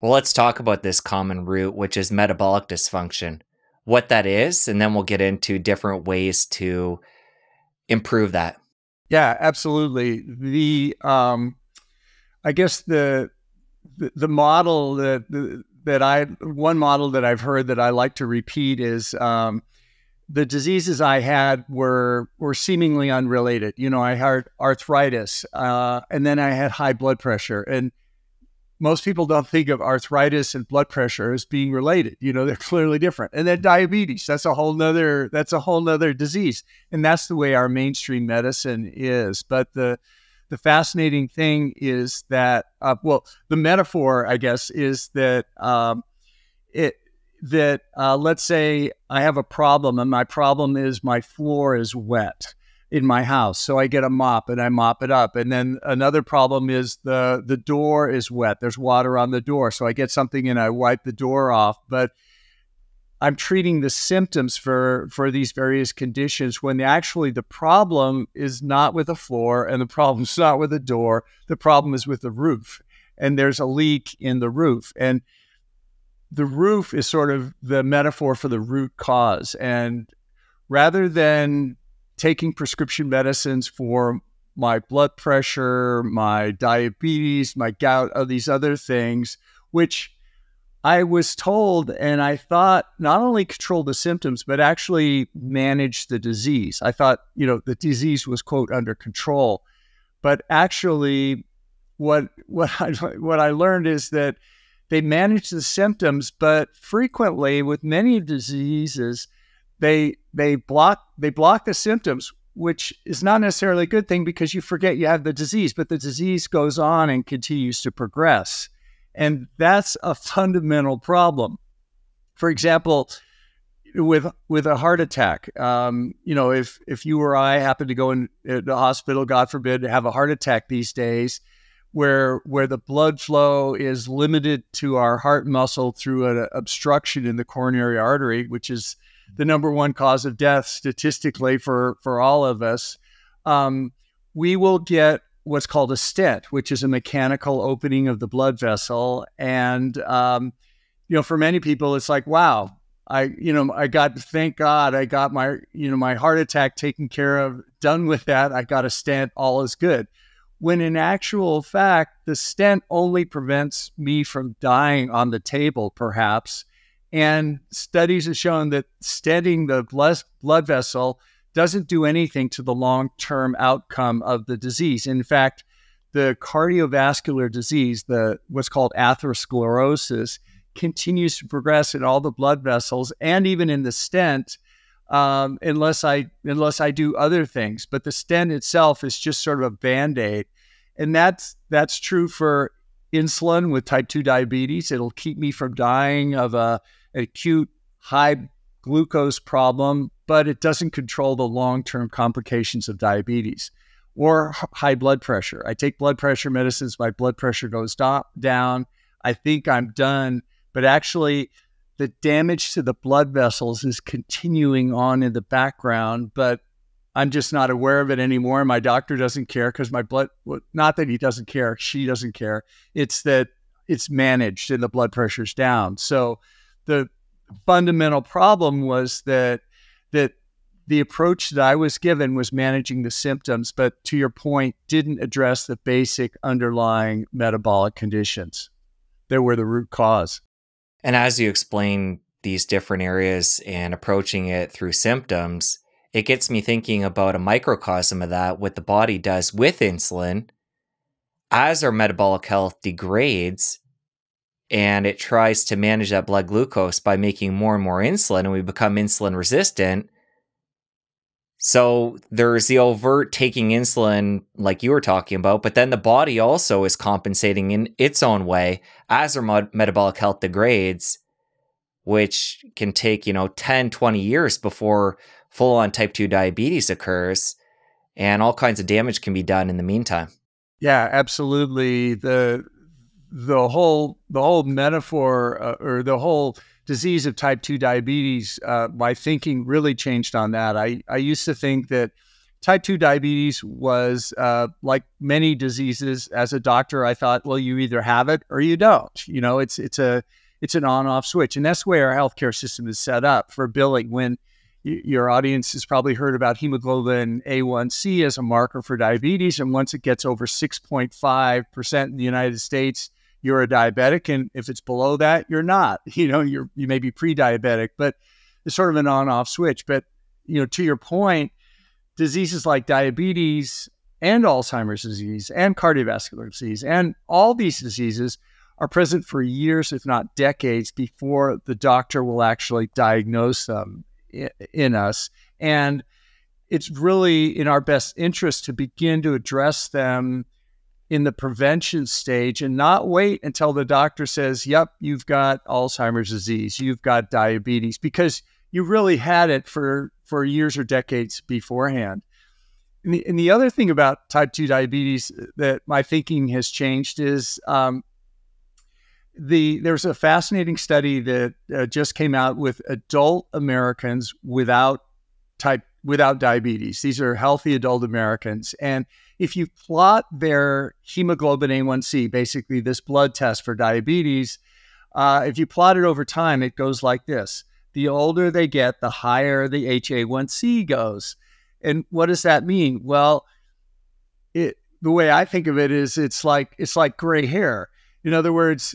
Well, let's talk about this common root, which is metabolic dysfunction, what that is, and then we'll get into different ways to improve that. Yeah, absolutely. I guess the model one model that I've heard that I like to repeat is the diseases I had were seemingly unrelated. You know, I had arthritis, and then I had high blood pressure, and most people don't think of arthritis and blood pressure as being related. You know, they're clearly different. And then diabetes, that's a whole nother disease. And that's the way our mainstream medicine is. But the fascinating thing is that, the metaphor, I guess, is that let's say I have a problem, and my problem is my floor is wet in my house. So I get a mop and I mop it up. And then another problem is the door is wet. There's water on the door. So I get something and I wipe the door off. But I'm treating the symptoms for these various conditions when actually the problem is not with the floor and the problem's not with the door. The problem is with the roof. And there's a leak in the roof. And the roof is sort of the metaphor for the root cause. And rather than taking prescription medicines for my blood pressure, my diabetes, my gout, all these other things, which I was told and I thought not only control the symptoms, but actually manage the disease. I thought, the disease was, quote, under control. But actually, what I learned is that they manage the symptoms, but frequently with many diseases, they block the symptoms, which is not necessarily a good thing because you forget you have the disease, but the disease goes on and continues to progress. And that's a fundamental problem. For example, with a heart attack, if you or I happen to go in the hospital, God forbid, to have a heart attack these days, where the blood flow is limited to our heart muscle through an obstruction in the coronary artery, which is the number one cause of death statistically for all of us, we will get what's called a stent, which is a mechanical opening of the blood vessel. And, for many people, it's like, wow, thank God I got my heart attack taken care of, done with that. I got a stent, all is good. When in actual fact, the stent only prevents me from dying on the table, perhaps. And studies have shown that stenting the blood vessel doesn't do anything to the long-term outcome of the disease. In fact, the cardiovascular disease, what's called atherosclerosis, continues to progress in all the blood vessels and even in the stent, unless I do other things. But the stent itself is just sort of a Band-Aid. And that's true for insulin with type 2 diabetes. It'll keep me from dying of an acute high glucose problem, but it doesn't control the long-term complications of diabetes or high blood pressure. I take blood pressure medicines, my blood pressure goes down. I think I'm done, but actually the damage to the blood vessels is continuing on in the background, but I'm just not aware of it anymore. My doctor doesn't care because not that he doesn't care, she doesn't care. It's that it's managed and the blood pressure's down. So the fundamental problem was that the approach that I was given was managing the symptoms, but to your point, didn't address the basic underlying metabolic conditions that were the root cause. And as you explain these different areas and approaching it through symptoms, it gets me thinking about a microcosm of that, what the body does with insulin as our metabolic health degrades, and it tries to manage that blood glucose by making more and more insulin, and we become insulin resistant. So there's the overt taking insulin like you were talking about, but then the body also is compensating in its own way as our metabolic health degrades, which can take, 10, 20 years before full-on type 2 diabetes occurs, and all kinds of damage can be done in the meantime. Yeah, absolutely. The whole metaphor or the whole disease of type 2 diabetes, my thinking really changed on that. I used to think that type 2 diabetes was like many diseases. As a doctor, I thought, well, you either have it or you don't. It's an on-off switch. And that's the way our healthcare system is set up for billing. When your audience has probably heard about hemoglobin A1C as a marker for diabetes. And once it gets over 6.5% in the United States, you're a diabetic. And if it's below that, you're not. You may be pre-diabetic, but it's sort of an on-off switch. But, to your point, diseases like diabetes and Alzheimer's disease and cardiovascular disease and all these diseases are present for years, if not decades, before the doctor will actually diagnose them in us. And it's really in our best interest to begin to address them in the prevention stage and not wait until the doctor says, yep, you've got Alzheimer's disease, you've got diabetes, because you really had it for years or decades beforehand. And the other thing about type 2 diabetes that my thinking has changed is there's a fascinating study that just came out with adult Americans without diabetes. These are healthy adult Americans. And if you plot their hemoglobin A1C, basically this blood test for diabetes, if you plot it over time, it goes like this. The older they get, the higher the HA1C goes. And what does that mean? Well, the way I think of it is it's like gray hair. In other words,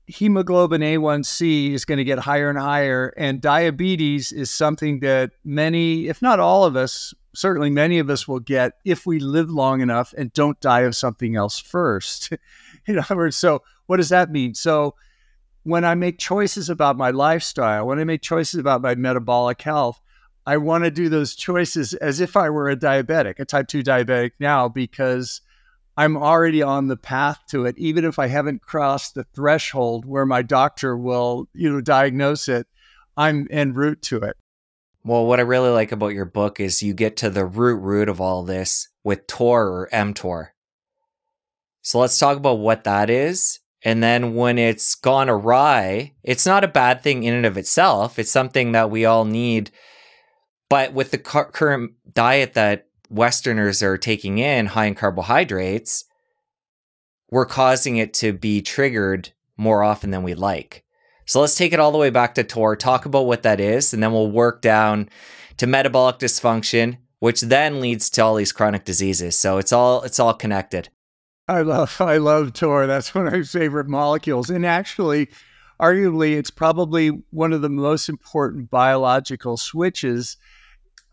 hemoglobin A1C is going to get higher and higher, and diabetes is something that many, if not all of us, certainly many of us will get if we live long enough and don't die of something else first. In other words, so what does that mean? So when I make choices about my lifestyle, when I make choices about my metabolic health, I want to do those choices as if I were a diabetic, a type 2 diabetic now, because I'm already on the path to it, even if I haven't crossed the threshold where my doctor will, diagnose it. I'm en route to it. Well, what I really like about your book is you get to the root of all this with TOR or mTOR. So let's talk about what that is. And then when it's gone awry, it's not a bad thing in and of itself. It's something that we all need. But with the current diet that Westerners are taking in, high in carbohydrates, we're causing it to be triggered more often than we like. So let's take it all the way back to TOR, talk about what that is, and then we'll work down to metabolic dysfunction, which then leads to all these chronic diseases. So it's all connected. I love TOR. That's one of my favorite molecules. And actually, arguably, it's probably one of the most important biological switches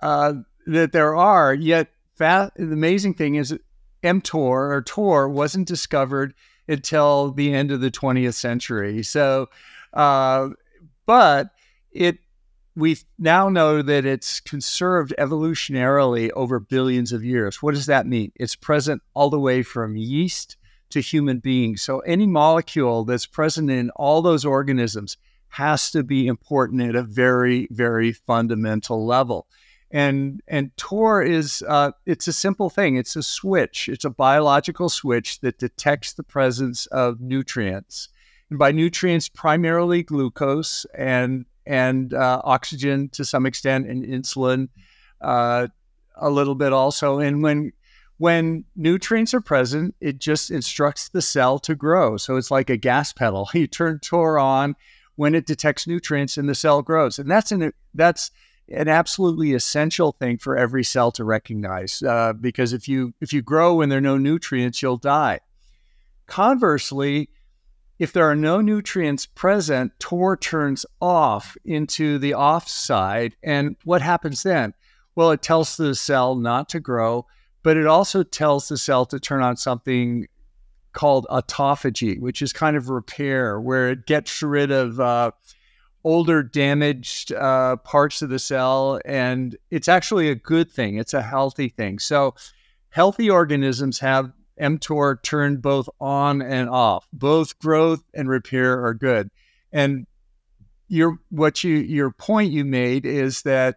that there are. Yet the amazing thing is mTOR or TOR wasn't discovered until the end of the 20th century. So, but we now know that it's conserved evolutionarily over billions of years. What does that mean? It's present all the way from yeast to human beings. So any molecule that's present in all those organisms has to be important at a very, very fundamental level. And TOR is, it's a simple thing. It's a switch. It's a biological switch that detects the presence of nutrients. And by nutrients, primarily glucose and oxygen to some extent, and insulin a little bit also. And when nutrients are present, it just instructs the cell to grow. So it's like a gas pedal. You turn TOR on when it detects nutrients and the cell grows. And that's an absolutely essential thing for every cell to recognize, because if you grow when there are no nutrients, you'll die. Conversely, if there are no nutrients present, TOR turns off into the off side. And what happens then? Well, it tells the cell not to grow, but it also tells the cell to turn on something called autophagy, which is kind of repair, where it gets rid of older damaged parts of the cell. And it's actually a good thing. It's a healthy thing. So healthy organisms have mTOR turned both on and off. Both growth and repair are good. And your point you made is that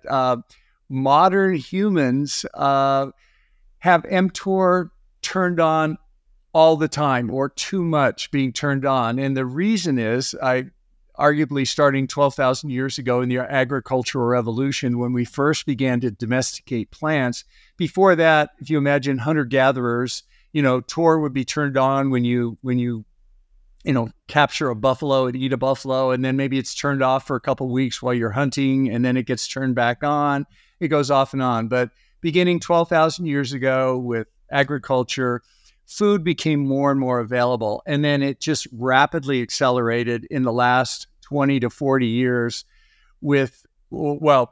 modern humans have mTOR turned on all the time, or too much being turned on. And the reason is, arguably starting 12,000 years ago in the agricultural revolution when we first began to domesticate plants. Before that, if you imagine hunter-gatherers, Tor would be turned on when you capture a buffalo and eat a buffalo, and then maybe it's turned off for a couple of weeks while you're hunting, and then it gets turned back on. It goes off and on. But beginning 12,000 years ago with agriculture, food became more and more available. And then it just rapidly accelerated in the last 20 to 40 years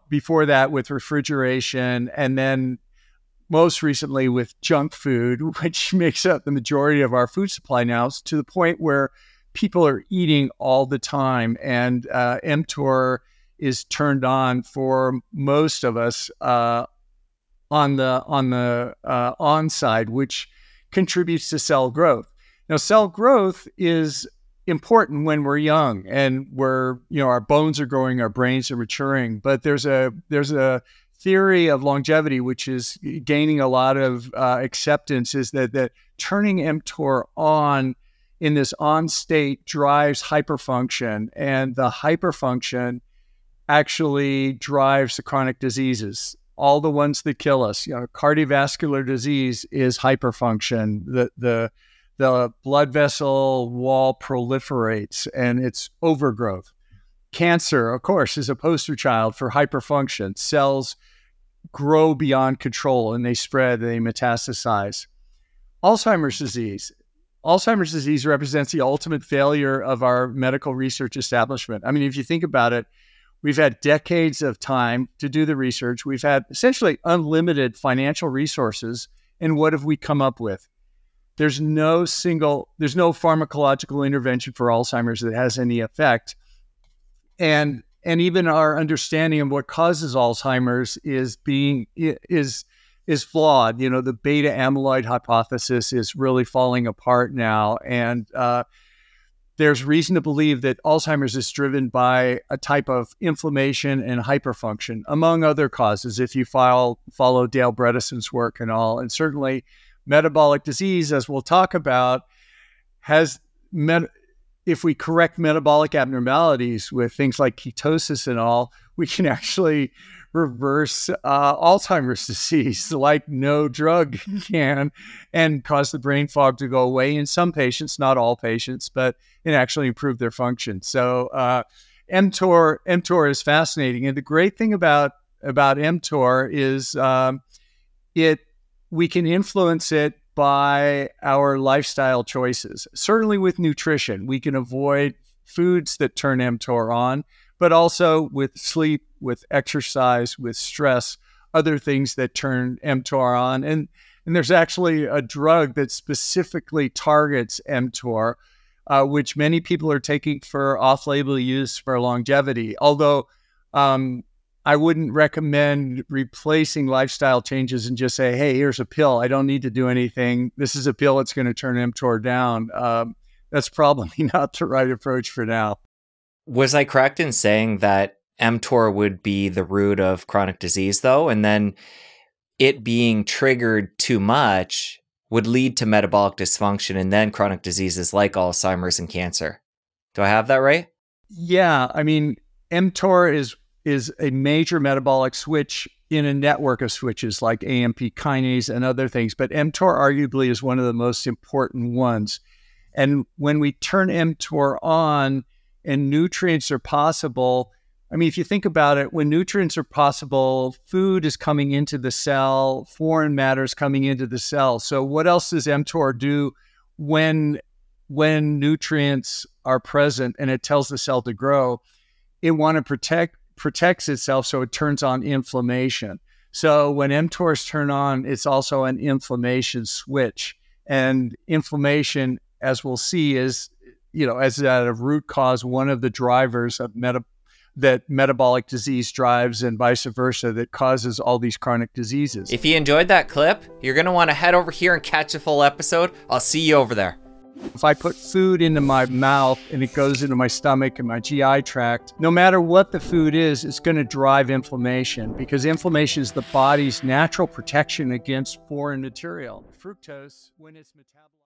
before that with refrigeration, and then most recently with junk food, which makes up the majority of our food supply now, to the point where people are eating all the time. And mTOR is turned on for most of us on the on side, which contributes to cell growth. Now, cell growth is important when we're young and our bones are growing, our brains are maturing. But there's a theory of longevity, which is gaining a lot of acceptance, is that turning mTOR on in this on state drives hyperfunction, and the hyperfunction actually drives the chronic diseases, all the ones that kill us. Cardiovascular disease is hyperfunction. The blood vessel wall proliferates and it's overgrowth. Cancer, of course, is a poster child for hyperfunction. Cells grow beyond control and they spread, they metastasize. Alzheimer's disease. Alzheimer's disease represents the ultimate failure of our medical research establishment. I mean, if you think about it, we've had decades of time to do the research. We've had essentially unlimited financial resources. And what have we come up with? There's no pharmacological intervention for Alzheimer's that has any effect. And even our understanding of what causes Alzheimer's is flawed. The beta amyloid hypothesis is really falling apart now. And there's reason to believe that Alzheimer's is driven by a type of inflammation and hyperfunction, among other causes, if you follow Dale Bredesen's work and all. And certainly metabolic disease, as we'll talk about, if we correct metabolic abnormalities with things like ketosis and all, we can actually reverse Alzheimer's disease like no drug can, and cause the brain fog to go away in some patients, not all patients, but it actually improve their function. So mTOR is fascinating. And the great thing about mTOR is we can influence it by our lifestyle choices. Certainly with nutrition, we can avoid foods that turn mTOR on, but also with sleep, with exercise, with stress, other things that turn mTOR on. And there's actually a drug that specifically targets mTOR, which many people are taking for off-label use for longevity. Although I wouldn't recommend replacing lifestyle changes and just say, hey, here's a pill. I don't need to do anything. This is a pill that's going to turn mTOR down. That's probably not the right approach for now. Was I correct in saying that mTOR would be the root of chronic disease, though? And then it being triggered too much would lead to metabolic dysfunction and then chronic diseases like Alzheimer's and cancer. Do I have that right? Yeah. I mean, mTOR is a major metabolic switch in a network of switches like AMP kinase and other things. But mTOR arguably is one of the most important ones. And when we turn mTOR on and nutrients are possible, I mean, if you think about it, when nutrients are possible, food is coming into the cell, foreign matter is coming into the cell. So what else does mTOR do when nutrients are present and it tells the cell to grow? It protects itself, so it turns on inflammation. So when mTORs turn on, it's also an inflammation switch. And inflammation, as we'll see, is, as a root cause, one of the drivers of that metabolic disease drives, and vice versa, that causes all these chronic diseases. If you enjoyed that clip, you're going to want to head over here and catch a full episode. I'll see you over there. If I put food into my mouth and it goes into my stomach and my GI tract, no matter what the food is, it's going to drive inflammation, because inflammation is the body's natural protection against foreign material. Fructose, when it's metabolized